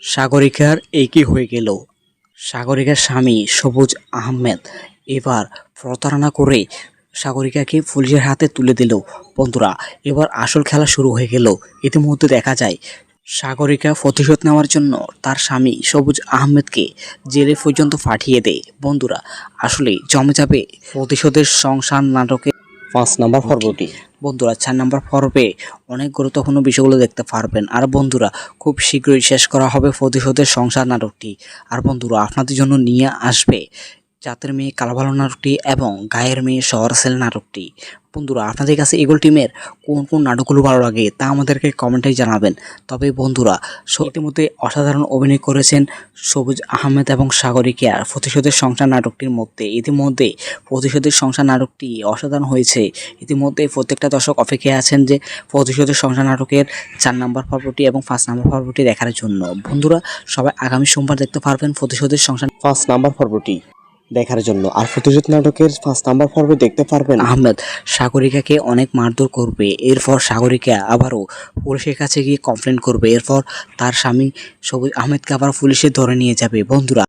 সাগরিকার একই হয়ে গেল। সাগরিকার স্বামী সবুজ আহমেদ এবার প্রতারণা করে সাগরিকাকে পুলিশের হাতে তুলে দিল। বন্ধুরা, এবার আসল খেলা শুরু হয়ে গেল। ইতিমধ্যে দেখা যায় সাগরিকা প্রতিশোধ নেওয়ার জন্য তার স্বামী সবুজ আহমেদকে জেলে পর্যন্ত পাঠিয়ে দেয়। বন্ধুরা, আসলে জমে যাবে প্রতিশোধের সংসার নাটকে 5 নম্বর পর্বটি। বন্ধুরা, 4 নম্বর পর্বে অনেক গুরুত্বপূর্ণ বিষয়গুলো দেখতে পারবেন। আর বন্ধুরা, খুব শীঘ্রই শেষ করা হবে প্রতিশোধের সংসার নাটকটি। আর বন্ধুরা, আপনাদের জন্য নিয়ে আসবে জাতের মেয়ে কালাভালো নাটকটি এবং গায়ের মেয়ে শহর সেল নাটকটি। বন্ধুরা, আপনাদের কাছে ইগল টিমের কোন কোন নাটকগুলো ভালো লাগে তা আমাদেরকে কমেন্টে জানাবেন। তবে বন্ধুরা, ইতিমধ্যে অসাধারণ অভিনয় করেছেন সবুজ আহমেদ এবং সাগরিকা প্রতিশোধের সংসার নাটকটির মধ্যে। ইতিমধ্যে প্রতিশোধের সংসার নাটকটি অসাধারণ হয়েছে। ইতিমধ্যে প্রত্যেকটা দর্শক অপেক্ষায় আছেন যে প্রতিশোধের সংসার নাটকের 4 নম্বর পর্বটি এবং 5 নম্বর পর্বটি দেখার জন্য। বন্ধুরা, সবাই আগামী সোমবার দেখতে পারবেন প্রতিশোধের সংসার 5 নম্বর পর্বটি দেখার জন্য। আর প্রতিশোধ নাটকের 5 নম্বর পর্বে দেখতে পারবেন আহমেদ সাগরিকাকে অনেক মারধর করবে। এরপর সাগরিকা আবারও পুলিশের কাছে গিয়ে কমপ্লেন করবে। এরপর তার স্বামী সবুজ আহমেদকে আবার পুলিশে ধরে নিয়ে যাবে। বন্ধুরা,